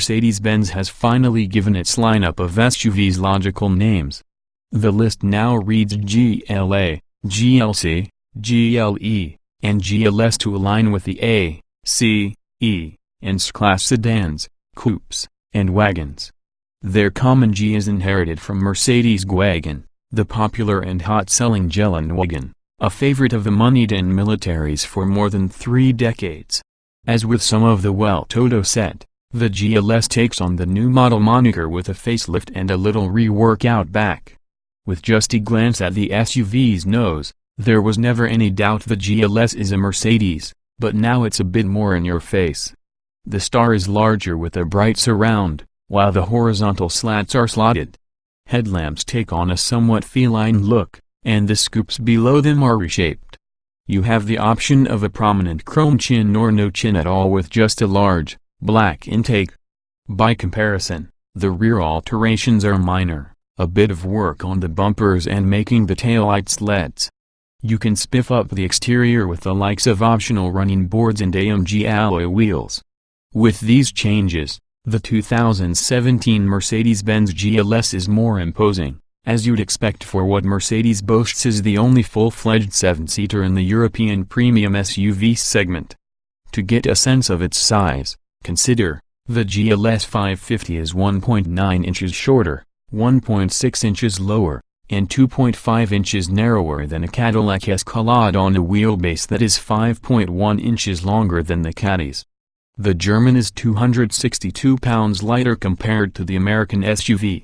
Mercedes-Benz has finally given its lineup of SUVs logical names. The list now reads GLA, GLC, GLE, and GLS to align with the A, C, E, and S-Class sedans, coupes, and wagons. Their common G is inherited from Mercedes-Wagen, the popular and hot-selling Geländewagen, a favorite of the moneyed and militaries for more than 3 decades. As with some of the well-Toto set, the GLS takes on the new model moniker with a facelift and a little rework out back. With just a glance at the SUV's nose, there was never any doubt the GLS is a Mercedes, but now it's a bit more in your face. The star is larger with a bright surround, while the horizontal slats are slotted. Headlamps take on a somewhat feline look, and the scoops below them are reshaped. You have the option of a prominent chrome chin or no chin at all with just a large, black intake. By comparison, the rear alterations are minor, a bit of work on the bumpers and making the taillights LEDs. You can spiff up the exterior with the likes of optional running boards and AMG alloy wheels. With these changes, the 2017 Mercedes-Benz GLS is more imposing, as you'd expect for what Mercedes boasts is the only full-fledged 7-seater in the European premium SUV segment. To get a sense of its size, consider, the GLS 550 is 1.9 inches shorter, 1.6 inches lower, and 2.5 inches narrower than a Cadillac Escalade on a wheelbase that is 5.1 inches longer than the Caddi's. The German is 262 pounds lighter compared to the American SUV.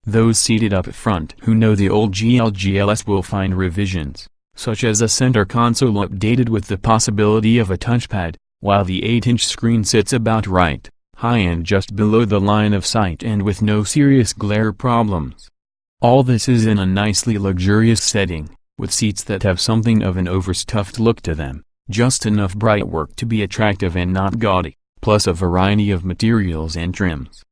Those seated up front who know the old GLS will find revisions, such as a center console updated with the possibility of a touchpad, while the 8-inch screen sits about right, high and just below the line of sight and with no serious glare problems. All this is in a nicely luxurious setting, with seats that have something of an overstuffed look to them, just enough bright work to be attractive and not gaudy, plus a variety of materials and trims.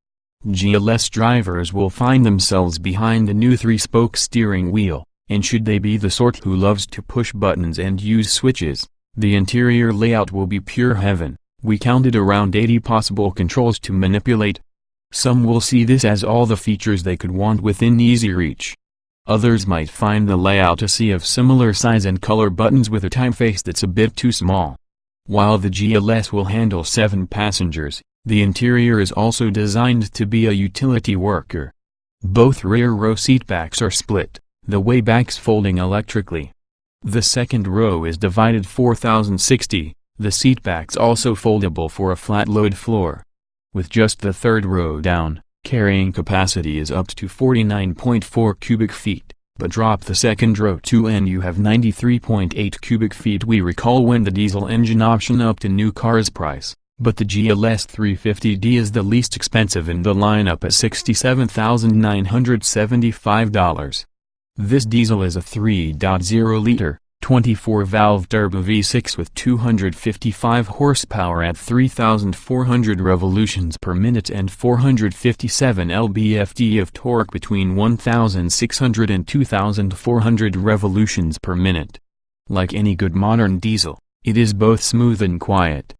GLS drivers will find themselves behind a new 3-spoke steering wheel, and should they be the sort who loves to push buttons and use switches, the interior layout will be pure heaven. We counted around 80 possible controls to manipulate. Some will see this as all the features they could want within easy reach. Others might find the layout a sea of similar size and color buttons with a typeface that's a bit too small. While the GLS will handle 7 passengers, the interior is also designed to be a utility worker. Both rear row seatbacks are split, the way backs folding electrically. The second row is divided 4060, the seatbacks also foldable for a flat load floor. With just the third row down, carrying capacity is up to 49.4 cubic feet, but drop the second row too and you have 93.8 cubic feet. We recall when the diesel engine option upped a new car's price, but the GLS 350D is the least expensive in the lineup at $67,975. This diesel is a 3.0-liter, 24-valve turbo V6 with 255 horsepower at 3,400 revolutions per minute and 457 lb-ft of torque between 1,600 and 2,400 revolutions per minute. Like any good modern diesel, it is both smooth and quiet.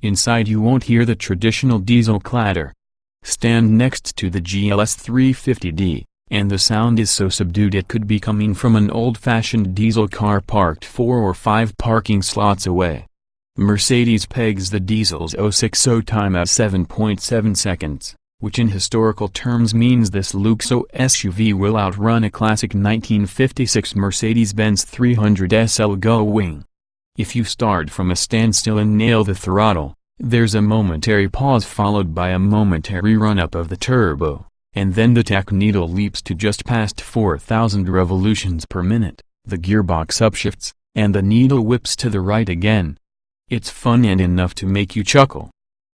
Inside you won't hear the traditional diesel clatter. Stand next to the GLS 350D. And the sound is so subdued it could be coming from an old-fashioned diesel car parked 4 or 5 parking slots away. Mercedes pegs the diesel's 060 time at 7.7 seconds, which in historical terms means this luxury SUV will outrun a classic 1956 Mercedes-Benz 300 SL Gullwing. If you start from a standstill and nail the throttle, there's a momentary pause followed by a momentary run-up of the turbo. And then the tach needle leaps to just past 4,000 revolutions per minute, the gearbox upshifts, and the needle whips to the right again. It's fun and enough to make you chuckle.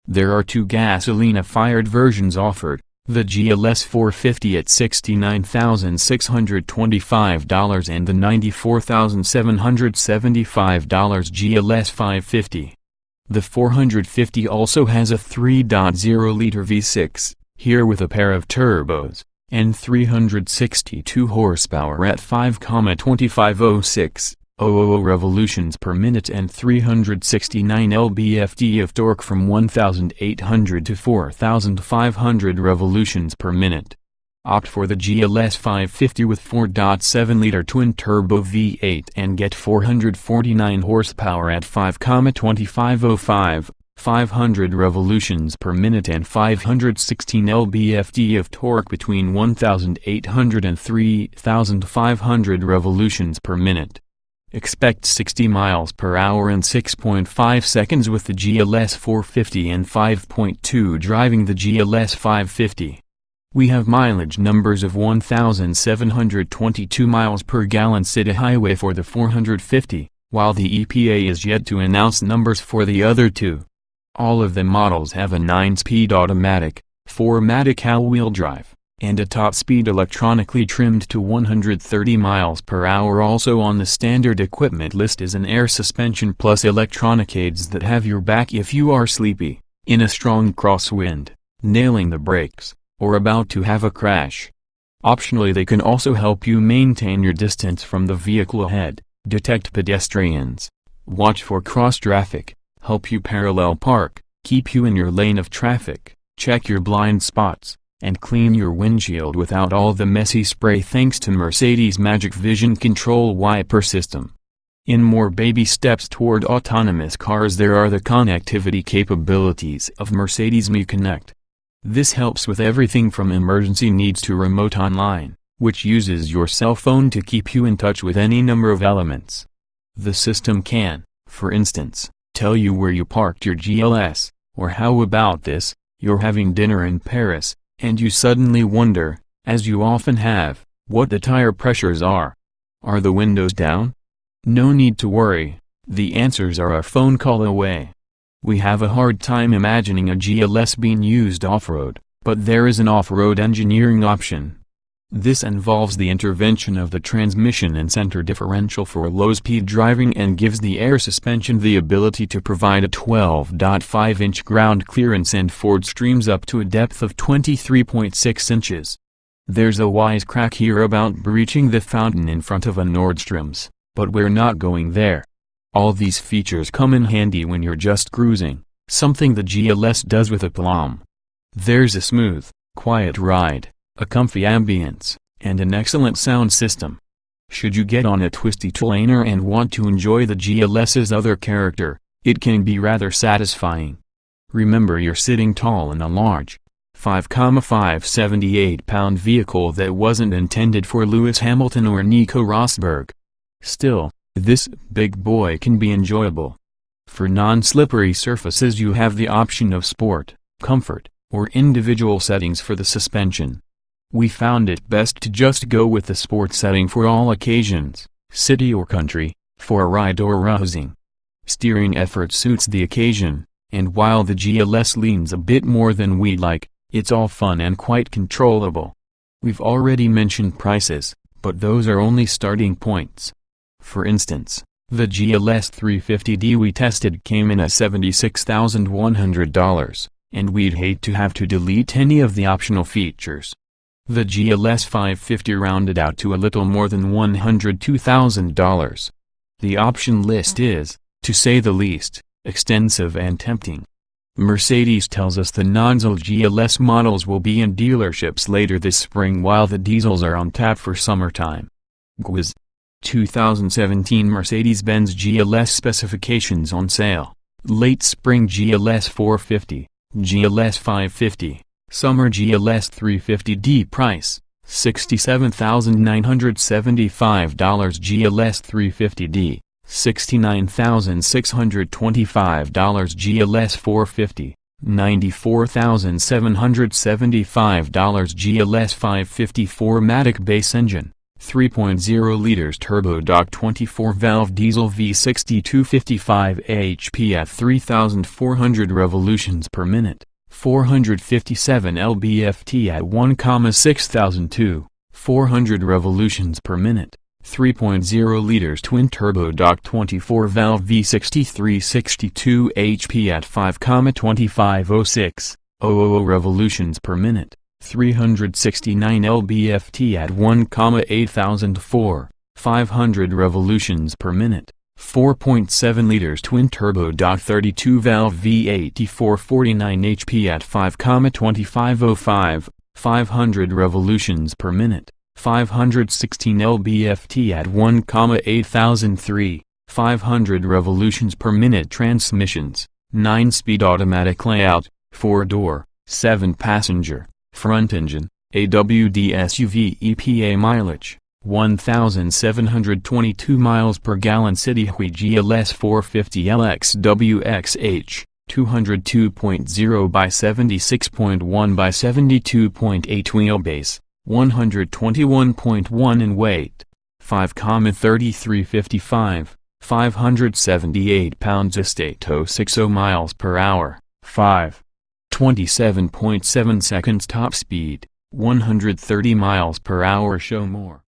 There are 2 gasoline-fired versions offered, the GLS 450 at $69,625 and the $94,775 GLS 550. The 450 also has a 3.0-liter V6. Here with a pair of turbos, and 362 horsepower at 5,2506, revolutions per minute and 369 lb-ft of torque from 1,800 to 4,500 revolutions per minute. Opt for the GLS 550 with 4.7-liter twin-turbo V8 and get 449 horsepower at 5,2505, 500 revolutions per minute and 516 lb-ft of torque between 1,800 and 3,500 revolutions per minute. Expect 60 miles per hour in 6.5 seconds with the GLS 450 and 5.2 driving the GLS 550. We have mileage numbers of 1,722 miles per gallon city highway for the 450, while the EPA is yet to announce numbers for the other two. All of the models have a 9-speed automatic, 4-matic all-wheel drive, and a top speed electronically trimmed to 130 miles per hour. Also on the standard equipment list is an air suspension plus electronic aids that have your back if you are sleepy, in a strong crosswind, nailing the brakes, or about to have a crash. Optionally, they can also help you maintain your distance from the vehicle ahead, detect pedestrians, watch for cross traffic, help you parallel park, keep you in your lane of traffic, check your blind spots, and clean your windshield without all the messy spray thanks to Mercedes' Magic Vision Control Wiper system. In more baby steps toward autonomous cars, there are the connectivity capabilities of Mercedes Me Connect. This helps with everything from emergency needs to remote online, which uses your cell phone to keep you in touch with any number of elements. The system can, for instance, tell you where you parked your GLS, or how about this, you're having dinner in Paris, and you suddenly wonder, as you often have, what the tire pressures are. Are the windows down? No need to worry, the answers are a phone call away. We have a hard time imagining a GLS being used off-road, but there is an off-road engineering option. This involves the intervention of the transmission and center differential for low-speed driving and gives the air suspension the ability to provide a 12.5-inch ground clearance and forward streams up to a depth of 23.6 inches. There's a wisecrack here about breaching the fountain in front of a Nordstrom's, but we're not going there. All these features come in handy when you're just cruising, something the GLS does with aplomb. There's a smooth, quiet ride, a comfy ambience, and an excellent sound system. Should you get on a twisty terrainer and want to enjoy the GLS's other character, it can be rather satisfying. Remember, you're sitting tall in a large, 5,578-pound vehicle that wasn't intended for Lewis Hamilton or Nico Rosberg. Still, this big boy can be enjoyable. For non-slippery surfaces you have the option of sport, comfort, or individual settings for the suspension. We found it best to just go with the sport setting for all occasions, city or country, for a ride or rousing. Steering effort suits the occasion, and while the GLS leans a bit more than we'd like, it's all fun and quite controllable. We've already mentioned prices, but those are only starting points. For instance, the GLS 350D we tested came in at $76,100, and we'd hate to have to delete any of the optional features. The GLS 550 rounded out to a little more than $102,000. The option list is, to say the least, extensive and tempting. Mercedes tells us the non-diesel GLS models will be in dealerships later this spring while the diesels are on tap for summertime. GWS 2017 Mercedes-Benz GLS specifications on sale. Late spring GLS 450, GLS 550. Summer GLS 350D price, $67,975. GLS 350D, $69,625. GLS 450, $94,775. GLS 550 4MATIC base engine, 3.0 liters turbo dock 24-valve diesel V6 255 HP at 3,400 revolutions per minute. 457 lb-ft at 1,6002, 400 revolutions per minute, 3.0 liters twin-turbo dock 24-valve V60 362 HP at 5,2506, 000 revolutions per minute, 369 lb-ft at 1,8004, 500 revolutions per minute, 4.7 liters twin-turbo 32-valve V8 449 HP at 5,2505, 500 revolutions per minute, 516 lb-ft at 1,8003, 500 revolutions per minute transmissions, 9-speed automatic layout, 4-door, 7-passenger, front engine, AWD SUV EPA mileage, 1,722 miles per gallon city Hui GLS 450 LXWXH, 202.0 by 76.1 by 72.8 wheelbase, 121.1 in weight, 5,3355, 578 pounds estate 060 miles per hour, 27.7 seconds top speed, 130 miles per hour. Show more.